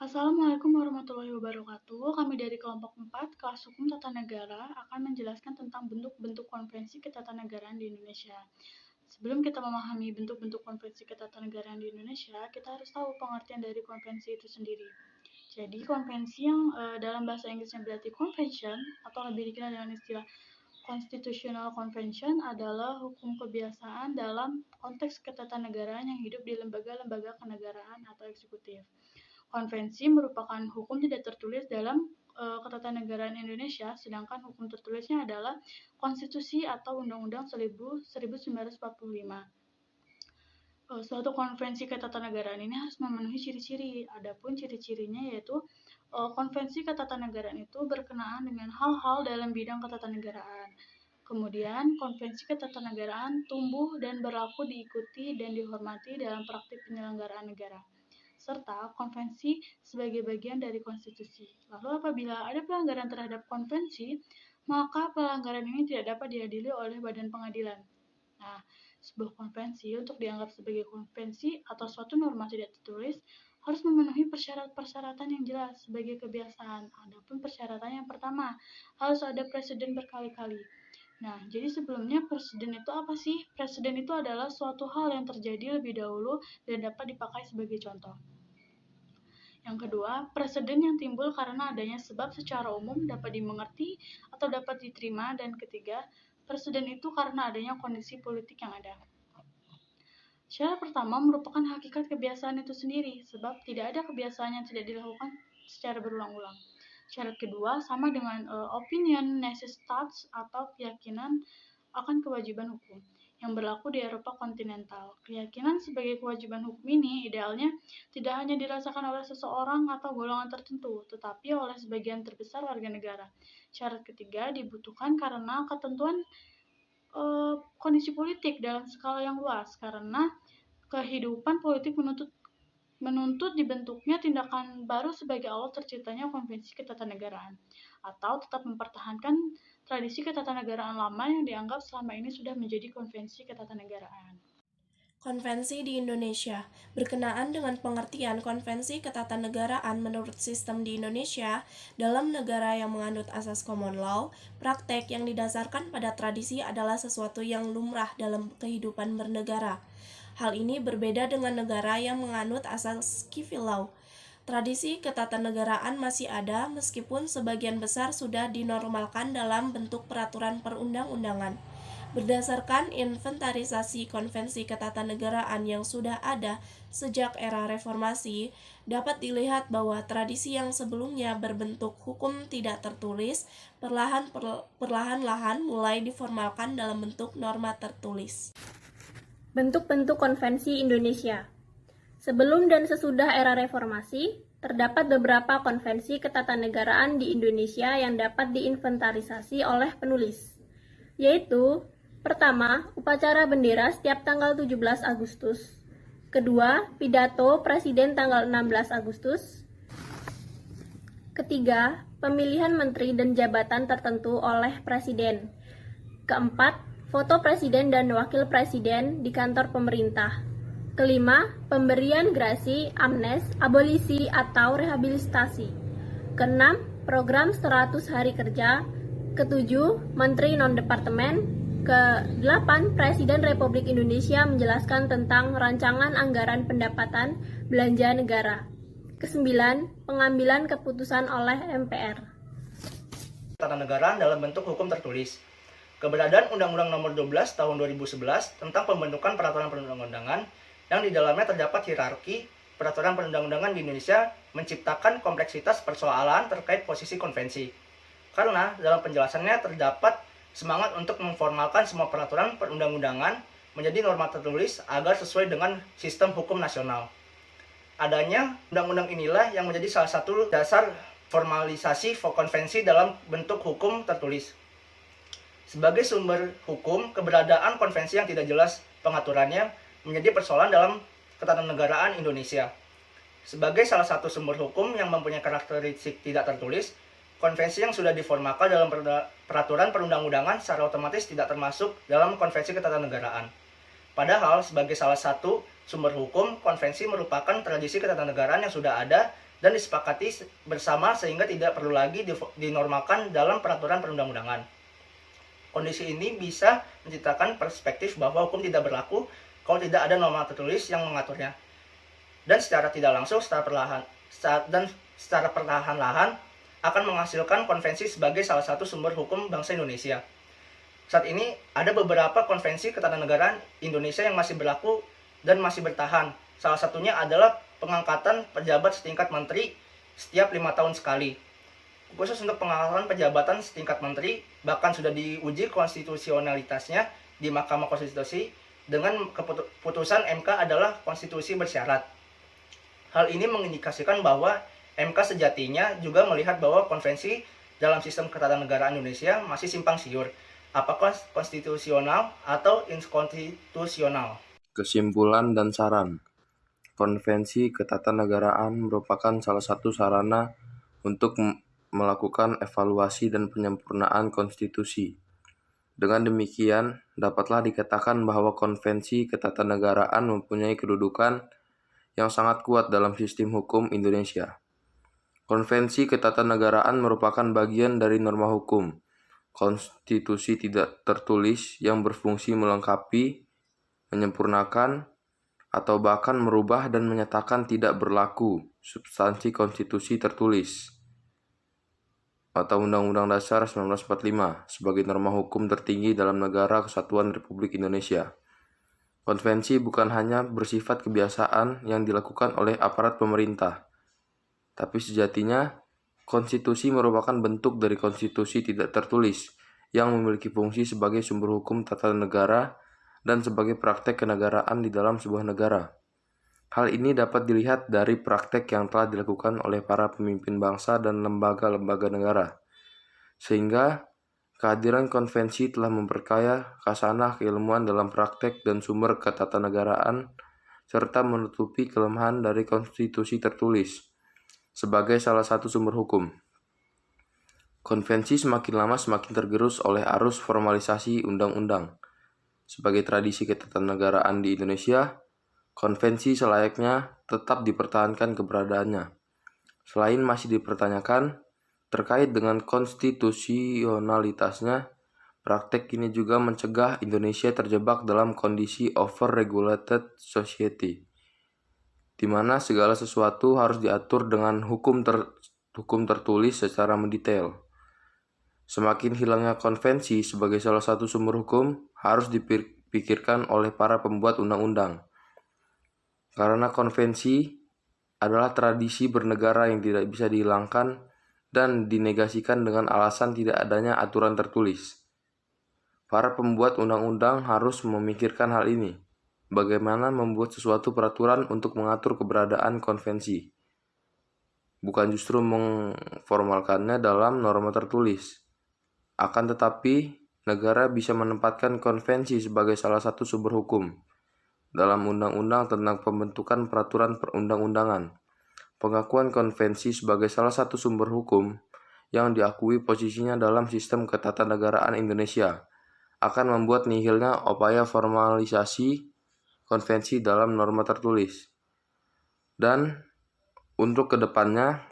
Assalamualaikum warahmatullahi wabarakatuh. Kami dari kelompok 4, kelas hukum tata negara, akan menjelaskan tentang bentuk-bentuk konvensi ketatanegaraan di Indonesia. Sebelum kita memahami bentuk-bentuk konvensi ketatanegaraan di Indonesia, kita harus tahu pengertian dari konvensi itu sendiri. Jadi, konvensi yang dalam bahasa Inggrisnya berarti convention, atau lebih dikenal dengan istilah Constitutional Convention adalah hukum kebiasaan dalam konteks ketatanegaraan yang hidup di lembaga-lembaga kenegaraan atau eksekutif. Konvensi merupakan hukum tidak tertulis dalam ketatanegaraan Indonesia, sedangkan hukum tertulisnya adalah konstitusi atau Undang-Undang 1945. Suatu konvensi ketatanegaraan ini harus memenuhi ciri-ciri. Adapun ciri-cirinya yaitu konvensi ketatanegaraan itu berkenaan dengan hal-hal dalam bidang ketatanegaraan. Kemudian, konvensi ketatanegaraan tumbuh dan berlaku diikuti dan dihormati dalam praktik penyelenggaraan negara, serta konvensi sebagai bagian dari konstitusi. Lalu apabila ada pelanggaran terhadap konvensi, maka pelanggaran ini tidak dapat diadili oleh badan pengadilan. Nah, sebuah konvensi untuk dianggap sebagai konvensi atau suatu norma tidak tertulis harus memenuhi persyaratan yang jelas sebagai kebiasaan. Adapun persyaratan yang pertama, harus ada presiden berkali-kali. Nah, jadi sebelumnya presiden itu apa sih? Presiden itu adalah suatu hal yang terjadi lebih dahulu dan dapat dipakai sebagai contoh. Yang kedua, preseden yang timbul karena adanya sebab secara umum dapat dimengerti atau dapat diterima. Dan ketiga, preseden itu karena adanya kondisi politik yang ada. Syarat pertama merupakan hakikat kebiasaan itu sendiri, sebab tidak ada kebiasaan yang tidak dilakukan secara berulang-ulang. Syarat kedua sama dengan opinion necessitas atau keyakinan akan kewajiban hukum yang berlaku di Eropa kontinental. Keyakinan sebagai kewajiban hukum ini idealnya tidak hanya dirasakan oleh seseorang atau golongan tertentu, tetapi oleh sebagian terbesar warga negara. Syarat ketiga dibutuhkan karena ketentuan kondisi politik dalam skala yang luas, karena kehidupan politik menuntut dibentuknya tindakan baru sebagai awal terciptanya konvensi ketatanegaraan, atau tetap mempertahankan tradisi ketatanegaraan lama yang dianggap selama ini sudah menjadi konvensi ketatanegaraan. Konvensi di Indonesia berkenaan dengan pengertian konvensi ketatanegaraan menurut sistem di Indonesia dalam negara yang menganut asas common law, praktek yang didasarkan pada tradisi adalah sesuatu yang lumrah dalam kehidupan bernegara. Hal ini berbeda dengan negara yang menganut asas civil law. Tradisi ketatanegaraan masih ada meskipun sebagian besar sudah dinormalkan dalam bentuk peraturan perundang-undangan. Berdasarkan inventarisasi konvensi ketatanegaraan yang sudah ada sejak era reformasi, dapat dilihat bahwa tradisi yang sebelumnya berbentuk hukum tidak tertulis, perlahan-lahan mulai diformalkan dalam bentuk norma tertulis. Bentuk-bentuk konvensi Indonesia. Sebelum dan sesudah era reformasi, terdapat beberapa konvensi ketatanegaraan di Indonesia yang dapat diinventarisasi oleh penulis, yaitu: pertama, upacara bendera setiap tanggal 17 Agustus. Kedua, pidato Presiden tanggal 16 Agustus. Ketiga, pemilihan menteri dan jabatan tertentu oleh Presiden. Keempat, foto Presiden dan Wakil Presiden di kantor pemerintah. Kelima, pemberian grasi, amnes, abolisi, atau rehabilitasi. Keenam, program 100 hari kerja. Ketujuh, menteri non-departemen. Ke-8, Presiden Republik Indonesia menjelaskan tentang rancangan anggaran pendapatan belanja negara. Ke-9, pengambilan keputusan oleh MPR. Ketatanegaraan dalam bentuk hukum tertulis. Keberadaan Undang-Undang Nomor 12 Tahun 2011 tentang pembentukan peraturan perundang-undangan yang di dalamnya terdapat hierarki peraturan perundang-undangan di Indonesia menciptakan kompleksitas persoalan terkait posisi konvensi. Karena dalam penjelasannya terdapat semangat untuk memformalkan semua peraturan perundang-undangan menjadi norma tertulis agar sesuai dengan sistem hukum nasional. Adanya undang-undang inilah yang menjadi salah satu dasar formalisasi konvensi dalam bentuk hukum tertulis. Sebagai sumber hukum, keberadaan konvensi yang tidak jelas pengaturannya menjadi persoalan dalam ketatanegaraan Indonesia. Sebagai salah satu sumber hukum yang mempunyai karakteristik tidak tertulis, konvensi yang sudah diformalkan dalam peraturan perundang-undangan secara otomatis tidak termasuk dalam konvensi ketatanegaraan. Padahal, sebagai salah satu sumber hukum, konvensi merupakan tradisi ketatanegaraan yang sudah ada dan disepakati bersama sehingga tidak perlu lagi dinormalkan dalam peraturan perundang-undangan. Kondisi ini bisa menciptakan perspektif bahwa hukum tidak berlaku kalau tidak ada norma tertulis yang mengaturnya. Dan secara tidak langsung, secara perlahan-lahan akan menghasilkan konvensi sebagai salah satu sumber hukum bangsa Indonesia. Saat ini ada beberapa konvensi ketatanegaraan Indonesia yang masih berlaku dan masih bertahan. Salah satunya adalah pengangkatan pejabat setingkat menteri setiap 5 tahun sekali. Khusus untuk pengangkatan pejabatan setingkat menteri, bahkan sudah diuji konstitusionalitasnya di Mahkamah Konstitusi dengan keputusan MK adalah konstitusi bersyarat. Hal ini mengindikasikan bahwa MK sejatinya juga melihat bahwa konvensi dalam sistem ketatanegaraan Indonesia masih simpang siur, apakah konstitusional atau inkonstitusional. Kesimpulan dan saran. Konvensi ketatanegaraan merupakan salah satu sarana untuk melakukan evaluasi dan penyempurnaan konstitusi. Dengan demikian, dapatlah dikatakan bahwa konvensi ketatanegaraan mempunyai kedudukan yang sangat kuat dalam sistem hukum Indonesia. Konvensi ketatanegaraan merupakan bagian dari norma hukum, konstitusi tidak tertulis yang berfungsi melengkapi, menyempurnakan, atau bahkan merubah dan menyatakan tidak berlaku substansi konstitusi tertulis atau Undang-Undang Dasar 1945 sebagai norma hukum tertinggi dalam Negara Kesatuan Republik Indonesia. Konvensi bukan hanya bersifat kebiasaan yang dilakukan oleh aparat pemerintah, tapi sejatinya konstitusi merupakan bentuk dari konstitusi tidak tertulis yang memiliki fungsi sebagai sumber hukum tata negara dan sebagai praktek kenegaraan di dalam sebuah negara. Hal ini dapat dilihat dari praktek yang telah dilakukan oleh para pemimpin bangsa dan lembaga-lembaga negara, sehingga kehadiran konvensi telah memperkaya khasanah keilmuan dalam praktek dan sumber ketatanegaraan, serta menutupi kelemahan dari konstitusi tertulis sebagai salah satu sumber hukum. Konvensi semakin lama semakin tergerus oleh arus formalisasi undang-undang. Sebagai tradisi ketatanegaraan di Indonesia, konvensi selayaknya tetap dipertahankan keberadaannya. Selain masih dipertanyakan terkait dengan konstitusionalitasnya, praktek ini juga mencegah Indonesia terjebak dalam kondisi over-regulated society, di mana segala sesuatu harus diatur dengan hukum tertulis secara mendetail. Semakin hilangnya konvensi sebagai salah satu sumber hukum harus dipikirkan oleh para pembuat undang-undang. Karena konvensi adalah tradisi bernegara yang tidak bisa dihilangkan dan dinegasikan dengan alasan tidak adanya aturan tertulis. Para pembuat undang-undang harus memikirkan hal ini. Bagaimana membuat sesuatu peraturan untuk mengatur keberadaan konvensi, bukan justru mengformalkannya dalam norma tertulis. Akan tetapi, negara bisa menempatkan konvensi sebagai salah satu sumber hukum dalam undang-undang tentang pembentukan peraturan perundang-undangan. Pengakuan konvensi sebagai salah satu sumber hukum yang diakui posisinya dalam sistem ketatanegaraan Indonesia akan membuat nihilnya upaya formalisasi konvensi dalam norma tertulis. Dan untuk kedepannya,